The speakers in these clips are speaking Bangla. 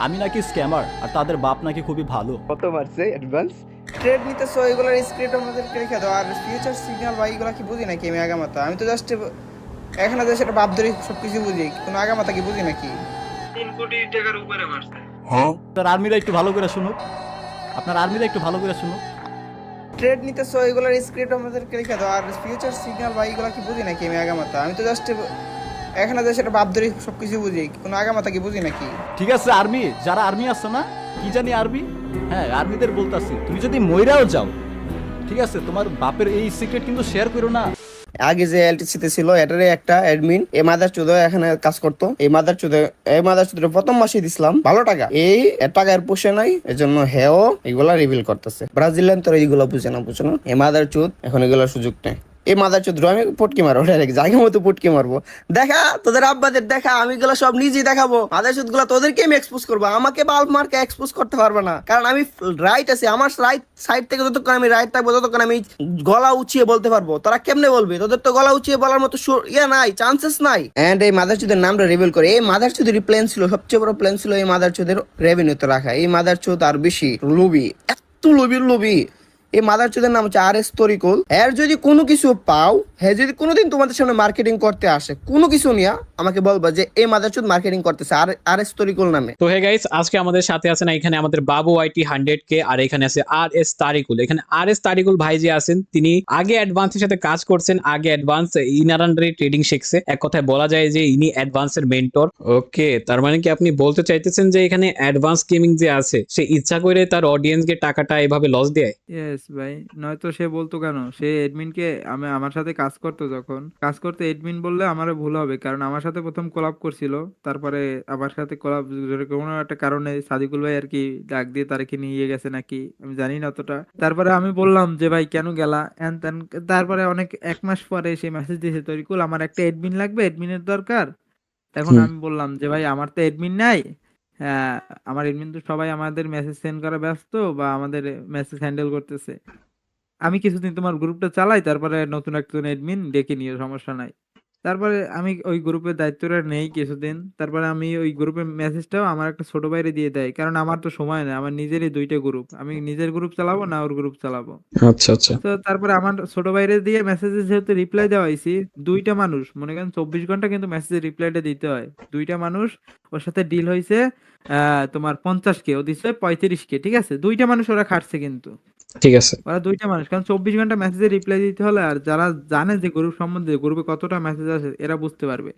আমি নাকি স্ক্যামার আর তাদের বাপ নাকি খুবই ভালো। কত মারছে অ্যাডভান্স ট্রেড নিতেছো, এগুলোর স্ক্রিপ্ট আমাদেরকে রেখে দাও। আর ফিউচার সিগন্যাল বা এইগুলো কি বুঝি নাকি আমি আগামাতা? আমি তো জাস্ট এখানে যে সেটা ভাব ধরে সবকিছু বুঝি, কোনো আগামাতা কি বুঝি নাকি? 3 কোটি টাকার উপরে মারছে। আপনার আর্মিরা একটু ভালো করে শুনুক, আপনার আর্মিরা একটু ভালো করে শুনুক। ট্রেড নিতেছো, এগুলোর স্ক্রিপ্ট আমাদেরকে রেখে দাও। আর ফিউচার সিগন্যাল বা এইগুলো কি বুঝি নাকি আমি আগামাতা? আমি তো জাস্ট এখানে যে সেটা ভাব ধরে সবকিছু বুঝি, কোনো আগামাতা কি বুঝি নাকি? ঠিক আছে, আর্মি যারা আর্মি আছে না, কি জানি আর্মি, হ্যাঁ আর্মিদের বলতাছি, তুমি যদি মইরাও যাও ঠিক আছে, তোমার বাপের এই সিক্রেট কিন্তু শেয়ার করো না। আগে যে এলটিসিতে ছিল এটারে একটা অ্যাডমিন এই মাদার চুদে এখানে কাজ করতো। এই মাদার চুদে প্রথম মাসে দিছিলাম ভালো টাকা, এই টাকার পোষে নাই, এজন্য হেও এগুলা রিভিল করতেছে। ব্রাজিলিয়ান তো এইগুলো বুঝে না এই মাদার চুদ এখন এগুলোর সুযোগ নেই। এই মাদার চুদ আমি পটকি মারবো, জায়গা মতো পটকি মারবো। দেখা তোদের আব্বাদের দেখা, আমি গুলো সব নিজেই দেখাবো। মাদার চুদ গুলা তোদেরকে আমি এক্সপোজ করবো, আমাকে বাল্ব মার্কে এক্সপোজ করতে পারবে না, কারণ আমি রাইট আছি। আমার রাইট সাইড থেকে যতক্ষণ আমি রাইট থাকবো ততক্ষণ আমি গলা উঁচিয়ে বলতে পারবো। তোরা কেমনে বলবি? তোদের তো গলা উঁচিয়ে বলার মতো নাই, চান্সেস নাই। এন্ড এই মাদার চুদের নামটা রিভিল করে, এই মাদার চুদের প্ল্যান ছিল, সবচেয়ে বড় প্ল্যান ছিল এই মাদার চুদের রেভিনিউতে রাখা। এই মাদার চুদ আর বেশি লোভী, এত লোভী। এই মাদার চুদের নাম হচ্ছে আর এস তরিকুল। এর যদি কোনো কিছু পাও, হ্যাঁ যদি কোনোদিন তোমাদের সামনে মার্কেটিং করতে আসে কোনো কিছু নিয়ে, আমাকে বলবা যে এই মাদার চুদ মার্কেটিং করতেছে আর এস তরিকুল নামে। তো হে গাইস, আজকে আমাদের সাথে আছেন এখানে আমাদের বাবু আইটি 100K, আর এখানে আছে আর এস তারিকুল। এখানে আর এস তারিকুল ভাই যে আছেন, তিনি আগে অ্যাডভান্সের সাথে কাজ করছেন, আগে অ্যাডভান্স ইনারান্ডারি ট্রেডিং শিখছে। এক কথায় বলা যায় যে ইনি অ্যাডভান্সের মেন্টর। ওকে, তার মানে কি আপনি বলতে চাইতেছেন যে এখানে অ্যাডভান্স গেমিং যে আছে সে ইচ্ছা করে তার অডিয়েন্সকে টাকাটা এভাবে লস দেয়? ইয়েস ভাই, নয়তো সে বলতো কেন? সে এডমিনকে আমার সাথে কাজ করতো, যখন কাজ করতে এডমিন বললে আমার ভুল হবে, কারণ আমার সাথে প্রথম কোলাব করছিল। তারপরে আমার সাথে কোলাব কোনো একটা কারণে সাদিকুল ভাই আর কি ডাক দিয়ে তারকে নিয়ে গেছে নাকি, আমি জানি না অতটা। তারপরে আমি বললাম যে ভাই কেন গেলা এন তেন। তারপরে অনেক 1 মাস পরে সে মেসেজ দিয়েছে, তরিকুল আমার একটা এডমিন লাগবে, এডমিনের দরকার। তখন আমি বললাম যে ভাই আমার তো এডমিন নাই। হ্যাঁ, আমার এডমিন তো সবাই আমাদের মেসেজ সেন্ড করা ব্যস্ত বা আমাদের মেসেজ হ্যান্ডেল করতেছে। আমি কিছুদিন তোমার গ্রুপটা চালাই, তারপরে নতুন একজন এডমিন ডেকে নিও, সমস্যা নাই। তারপরে আমি ওই গ্রুপের দায়িত্বটা নেই কিছুদিন। তারপরে আমি ওই গ্রুপের মেসেজটাও আমার একটা ছোট ভাইরে দিয়ে দেয়, কারণ আমার তো সময় নেই, আমার নিজেরই 2টা গ্রুপ, আমি নিজের গ্রুপ চালাবো না ওর গ্রুপ চালাবো। আচ্ছা আচ্ছা। তো তারপরে আমার ছোট ভাইরে দিয়ে মেসেজে যেহেতু রিপ্লাই দেওয়া হয়েছি, 2টা মানুষ মনে করেন 24 ঘন্টা কিন্তু মেসেজের রিপ্লাইটা দিতে হয়। 2টা মানুষ ওর সাথে ডিল হয়েছে, তোমার 50K, ও দিচ্ছে 35K, ঠিক আছে? 2টা মানুষ ওরা খাটছে কিন্তু, ঠিক আছে। ওরা 2টা মানুষ, কারণ 24 ঘন্টা মেসেজের রিপ্লাই দিতে হলে। আর যারা জানে যে গ্রুপ সম্বন্ধে, গ্রুপে কতটা মেসেজ আসে, এরা বুঝতে পারবে।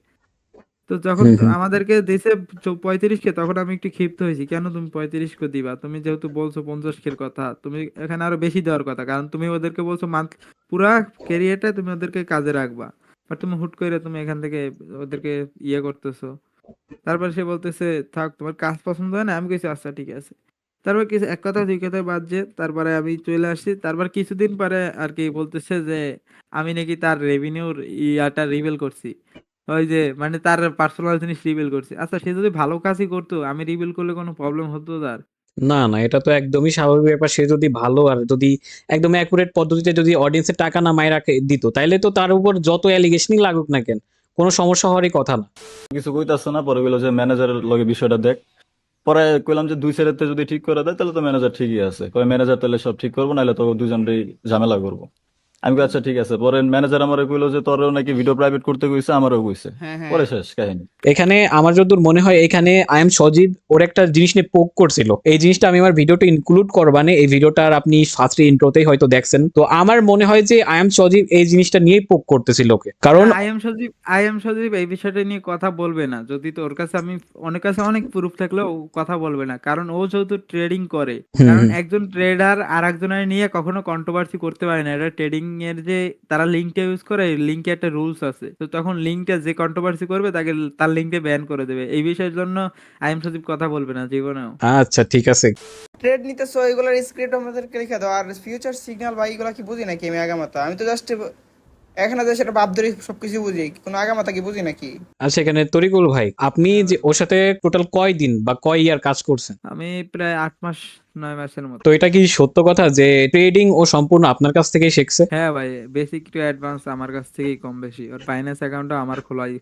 তো যখন হুম হুম। আমাদেরকে দিছে 35K, তখন আমি একটু ক্ষিপ্ত হয়েছি, কেন তুমি 35K দিবা? তুমি যেহেতু বলছো 50K কথা, তুমি এখানে আরো বেশি দেওয়ার কথা, কারণ তুমি ওদেরকে বলছো মান্থ পুরা ক্যারিয়ারটা তুমি ওদেরকে কাজে রাখবা। বাট তুমি হুট করে তুমি এখান থেকে ওদেরকে ইয়ে করতেছো। তারপর সে বলতেছে থাক, তোমার কাজ পছন্দ হয় না? আমি কইছি আচ্ছা ঠিক আছে। তারপর কিছু এক কথা দুই কথা বাদ যে তারপরে আমি চলে আসছি। তারপর কিছুদিন পরে আর কি বলতেছে যে আমি নাকি তার রেভিনিউর ইয়াটা রিভিল করছি। ওই যে মানে তার পার্সোনাল জিনিস রিভিল করছি। আচ্ছা, সে যদি ভালো কাজই করতো, আমি রিভিল করলে কোনো প্রবলেম হতো তার? না না, এটা তো একদমই স্বাভাবিক ব্যাপার। সে যদি ভালো আর যদি একদম অ্যাকুরেট পদ্ধতিতে যদি অডিয়েন্সের টাকা না মাইরা দিত, তাইলে তো তার উপর যত অ্যালিগেশনই লাগুক না কেন, কোনো সমস্যা হওয়ারই কথা না। কিছু কইতাছে না, পরে কইলো যে ম্যানেজারের লগে বিষয়টা দেখ। পরে কইলাম যে দুই সাইডেতে যদি ঠিক করে দেয় তাহলে তো ম্যানেজার ঠিকই আছে, কয় ম্যানেজার তাহলে সব ঠিক করবো, নাহলে তো দুজনেরই ঝামেলা করবো। আমি কই আচ্ছা ঠিক আছে। পরে ম্যানেজার আমারে কইলো যে তোরও নাকি ভিডিও প্রাইভেট করতে কইছে, আমারও কইছে। হ্যাঁ হ্যাঁ পরে শেষ কাহিনী। এখানে আমার যতদূর মনে হয়, এখানে আই এম সজীব ওর একটা জিনিস নিয়ে পোক করছিল। এই জিনিসটা আমি আমার ভিডিওটা ইনক্লুড করবানে, এই ভিডিওটার আপনি ফার্স্ট ইন্ট্রোতেই হয়তো দেখছেন। তো আমার মনে হয় যে আই এম সজীব এই জিনিসটা নিয়েই পোক করতেছিল ওকে, কারণ আই এম সজীব এই বিষয়টা নিয়ে কথা বলবে না, যদি তোর কাছে কাছে অনেক প্রুফ থাকলেও ও কথা বলবে না, কারণ ও যেহেতু ট্রেডিং করে। হুম কারণ হুম। একজন ট্রেডার আর একজনের নিয়ে কখনো কন্ট্রোভার্সি করতে পারে না। এটা ট্রেডিং এর যে তারা লিঙ্কটা ইউজ করে, লিঙ্কে একটা রুলস আছে। তো তখন লিঙ্কটা যে কন্ট্রোভার্সি করবে তাকে তার লিঙ্কে ব্যান করে দেবে। এই বিষয়ের জন্য আই এম সজীব কথা বলবে না জীবনেও। আচ্ছা ঠিক আছে। ট্রেড নিতেছো, এগুলোর স্ক্রিপ্ট আমাদেরকে রেখে দাও। আর ফিউচার সিগন্যাল বা এইগুলো কি বুঝি নাকি আমি আগামাতা? আমি তো জাস্ট এখানে যে সেটা বাপ ধরে সবকিছু বুঝি, কোনো আগামাতা কি বুঝি নাকি? আচ্ছা, এখানে তরিকুল ভাই, আপনি যে ওর সাথে টোটাল কয় দিন বা কয় ইয়ার কাজ করছেন? আমি প্রায় 8 মাস 9 মাসের মতো। তো এটা কি সত্য কথা যে ট্রেডিং ও সম্পূর্ণ আপনার কাছ থেকেই শিখছে? হ্যাঁ ভাই, বেসিক টু অ্যাডভান্স আমার কাছ থেকেই কম বেশি। ওর ফাইন্যান্স অ্যাকাউন্টটা আমার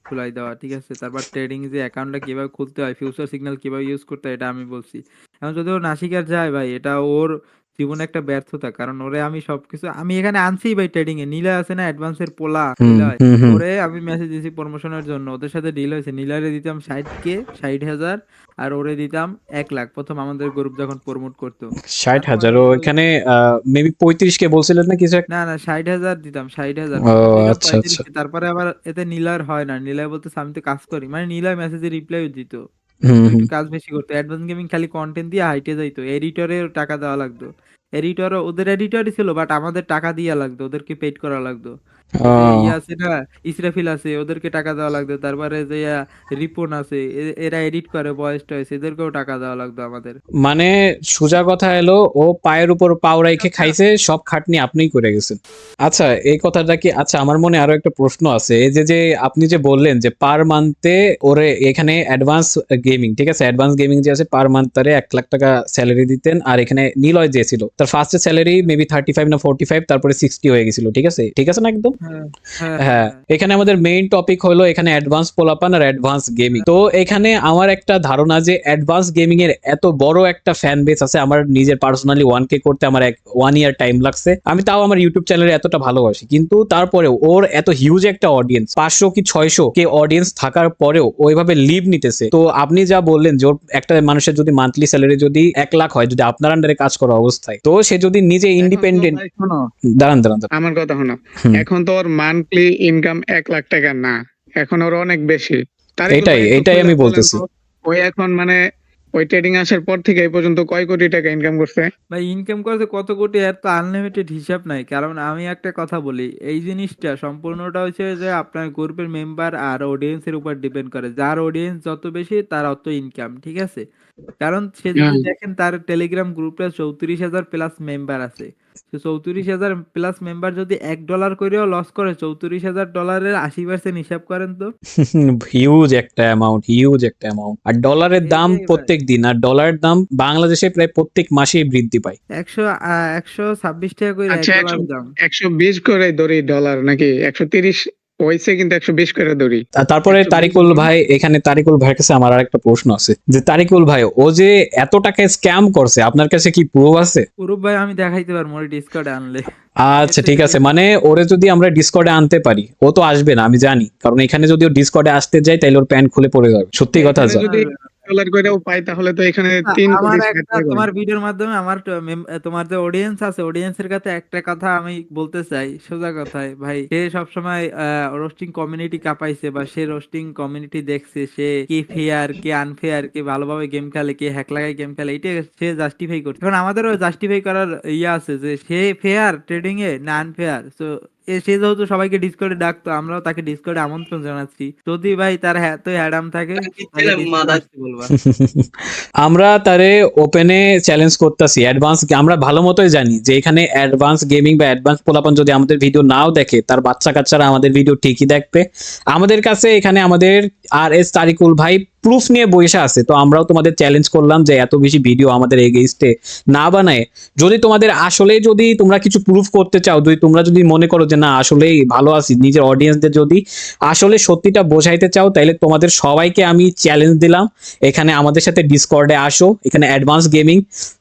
খোলাই দেওয়া, ঠিক আছে। তারপর ট্রেডিং যে অ্যাকাউন্টটা কিভাবে খুলতে হয়, ফিউচার সিগন্যাল কিভাবে ইউজ করতে হয়, এটা আমি বলছি। এখন যদি ও না শিকার যায় ভাই, এটা ওর জীবনে একটা ব্যর্থতা। কারণ ওরে আমি সবকিছু আমি এখানে আনছি ভাই ট্রেডিং এ। নীলা আছে না অ্যাডভান্সের পোলা, হুম নিলয়, হুম হুম। ওরে আমি মেসেজ দিয়েছি প্রমোশনের জন্য, ওদের সাথে ডিল হয়েছে। নীলারে দিতাম 60K, 60,000, আর ওরে দিতাম 1 লাখ, প্রথম আমাদের গ্রুপ যখন প্রমোট করতো। 60,000? তারপরে ও এখানে মেবি 35 কে বলছিলেন না কিছু একটা? না, না, 60,000 দিতাম, 60,000, ও প্রথম দিতাম আচ্ছা আচ্ছা। 35K। তারপরে আবার এতে নীলার হয় না, নীলয় বলতেছে আমি তো কাজ করি, মানে নীলয় মেসেজে রিপ্লাইও দিত, হুম ও হুম। একটু কাজ বেশি করতো। অ্যাডভান্স গেমিং খালি কন্টেন্ট দিয়ে হাইটে যাইতো, এডিটরের টাকা দেওয়া লাগতো। এডিটরও ওদের এডিটরই ছিল, বাট আমাদের টাকা দিয়া লাগতো, ওদেরকে পেড করা লাগতো। ওই যে আহ, ইয়ে আছে না, ইসরাফিল আছে, ওদেরকে টাকা দেওয়া লাগতো। তারপরে যে রিপন আছে, এরা এডিট করে ভয়েস টয়েস, এদেরকেও টাকা দেওয়া লাগতো আমাদের। মানে সোজা কথা এলো, ও পায়ের উপর পাও রেখে খাইছে, সব খাটনি আপনিই করে গেছেন। আচ্ছা, এই কথাটা কি, আচ্ছা আমার মনে আরো একটা প্রশ্ন আছে। এই যে যে আপনি যে বললেন যে পার মান্থে ওরে এখানে অ্যাডভান্স গেমিং, ঠিক আছে, অ্যাডভান্স গেমিং যে আছে পার মান্থ তারে 1 লাখ টাকা স্যালারি দিতেন, আর এখানে নিলয় যে ছিল তার ফার্স্ট স্যালারি মেবি 35 না 45, তারপরে 60 হয়ে গেছিল, ঠিক আছে, ঠিক আছে না একদম? হ্যাঁ, হ্যাঁ, হ্যাঁ, হ্যাঁ, হ্যাঁ। এখানে আমাদের মেইন টপিক হলো এখানে অ্যাডভান্স পোলাপান আর অ্যাডভান্স গেমিং। তো এখানে আমার একটা ধারণা যে অ্যাডভান্স গেমিং এর এত বড় একটা ফ্যান বেস আছে। আমার নিজের পার্সোনালি 1K করতে আমার 1 ইয়ার টাইম লাগছে। আমি তাও আমার ইউটিউব চ্যানেলে এতটা ভালোবাসি, কিন্তু তারপরেও ওর এত হিউজ একটা অডিয়েন্স, 500 কি 600K অডিয়েন্স থাকার পরেও ওইভাবে লিভ নিতেছে। তো আপনি যা বললেন যে ওর একটা মানুষের যদি মান্থলি স্যালারি যদি 1 লাখ হয়, যদি আপনার আন্ডারে কাজ করা অবস্থায়, তো সে যদি নিজে এখন তো ইন্ডিপেন্ডেন্ট, ভাই শোনো, দাঁড়ান দাঁড়ান দাঁড়ান। আমার কথা শোনো। হুম। এখন তো ওর মান্থলি ইনকাম 1 লাখ টাকা না, এখন ওর অনেক বেশি। তারিকুল এটাই ভাই একটু এটাই খুলে আমি বলেন বলতেছি। তো, ওই এখন মানে ওই ট্রেডিং আসার পর থেকে এই পর্যন্ত কয় কোটি টাকা ইনকাম করছে? ভাই ইনকাম করতে কত কোটি, এর তো আনলিমিটেড হিসাব নাই। কারণ আমি একটা কথা বলি, এই জিনিসটা সম্পূর্ণটা হচ্ছে যে আপনার গ্রুপের মেম্বার আর অডিয়েন্সের উপর ডিপেন্ড করে। যার অডিয়েন্স যত বেশি তার অত ইনকাম, ঠিক আছে। কারণ সে যদি হ্যাঁ। দেখেন তার টেলিগ্রাম গ্রুপে 34,000 প্লাস মেম্বার আছে। 34,000 প্লাস মেম্বার যদি $1 করেও লস করে, $34,000 80% হিসাব করেন তো। হিউজ একটা অ্যামাউন্ট, হিউজ একটা অ্যামাউন্ট। আর ডলারের দাম এইটাই ভাই, প্রত্যেক দিন, আর ডলারের দাম বাংলাদেশে প্রায় প্রত্যেক মাসেই বৃদ্ধি পায়। 126 টাকা করে আচ্ছা, $1 দাম। 120 করে ধরি ডলার, নাকি 130 হয়েছে, কিন্তু 120 করে ধরি। আর তারপরে 120 তারিকুল ভাই, এখানে তারিকুল ভাইয়ের কাছে আমার আরেকটা প্রশ্ন আছে যে তারিকুল ভাই ও যে এত টাকা স্ক্যাম করছে, আপনার কাছে কি প্রুফ আছে? পুরুপ ভাই আমি দেখাইতে পারবো ওর ডিসকার্ডে আনলে। আচ্ছা এতে ঠিক আছে, মানে ওরে যদি আমরা ডিসকর্ডে আনতে পারি, ও তো আসবে না আমি জানি, কারণ এখানে যদি ও ডিসকর্ডে আসতে যায় তাহলে ওর প্যান্ট খুলে পড়ে যাবে, সত্যি কথা এখানে যা। যদি ডলার করেও পাই তাহলে তো এখানে আচ্ছা, 3 আমার কোটি একটা ষাট তোমার ভিডিওর মাধ্যমে আমার তোমার যে অডিয়েন্স আছে, অডিয়েন্সের কাছে একটা কথা আমি বলতে চাই, সোজা কথায় ভাই। সে সবসময় রোস্টিং কমিউনিটি কাঁপাইছে, বা সে রোস্টিং কমিউনিটি দেখছে, সে কি ফেয়ার কে আনফেয়ার, কে ভালোভাবে গেম খেলে, কে হ্যাক লাগায় গেম খেলে, এটা সে জাস্টিফাই করছে। এখন আমাদেরও জাস্টিফাই করার ইয়ে আছে যে সে ফেয়ার ট্রেডিং এ না আনফেয়ার। সো সে যেহেতু সবাইকে ডিসকর্ডে ডাকতো, আমরাও তাকে ডিসকর্ডে আমন্ত্রণ জানাচ্ছি। যদি ভাই তার তো হ্যাডাম থাকে তাহলে ডিসকর্ডে আসতে বলবা। আমরা তারে ওপেনে চ্যালেঞ্জ করতেছি অ্যাডভান্স, আমরা ভালো মতোই জানি যে এখানে অ্যাডভান্স গেমিং বা অ্যাডভান্স পোলাপান যদি আমাদের ভিডিও নাও দেখে, তার বাচ্চা কাচ্চারা আমাদের ভিডিও ঠিকই দেখবে। আমাদের কাছে এখানে আমাদের RS তারিকুল ভাই প্রুফ নিয়ে বসে আছে। তো আমরাও তোমাদের চ্যালেঞ্জ করলাম যে এত বেশি ভিডিও আমাদের এগেইনস্টে না বানায়, যদি তোমাদের আসলে যদি তোমরা কিছু প্রুফ করতে চাও, যদি তোমরা যদি মনে করো যে না আসলেই ভালো আছি, নিজের অডিয়েন্সদের যদি আসলে সত্যিটা বোঝাইতে চাও, তাহলে তোমাদের সবাইকে আমি চ্যালেঞ্জ দিলাম, এখানে আমাদের সাথে ডিসকর্ডে আসো। এখানে অ্যাডভান্স গেমিং,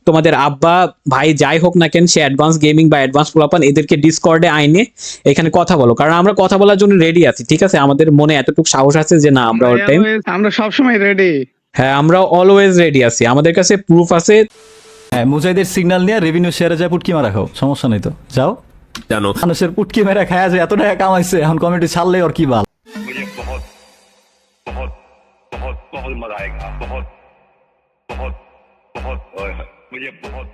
তোমাদের আব্বা ভাই যাই হোক না কেন, সে অ্যাডভান্স গেমিং বা অ্যাডভান্স পোলাপান, এদেরকে ডিসকর্ডে আইনে এখানে কথা বলো, কারণ আমরা কথা বলার জন্য রেডি আছি, ঠিক আছে। আমাদের মনে এতটুকু সাহস আছে যে না আমরা অল টাইম, আমরা সবসময় রেডি। হ্যাঁ আমরা অলওয়েজ রেডি আছি, আমাদের কাছে প্রুফ আছে। হ্যাঁ, মুজাহিদের সিগন্যাল নিয়ে রেভিনিউ শেয়ারে যায় পুটকি মারা খাও, সমস্যা নেই তো, যাও। জানো মানুষের পুটকি মেরা খায় যে এত টাকা কামাইছে, এখন কমিটি ছাড়লে ওর কি বাল। मुझे बहुत बहुत बहुत बहुत मजा आएगा बहुत बहुत बहुत मुझे बहुत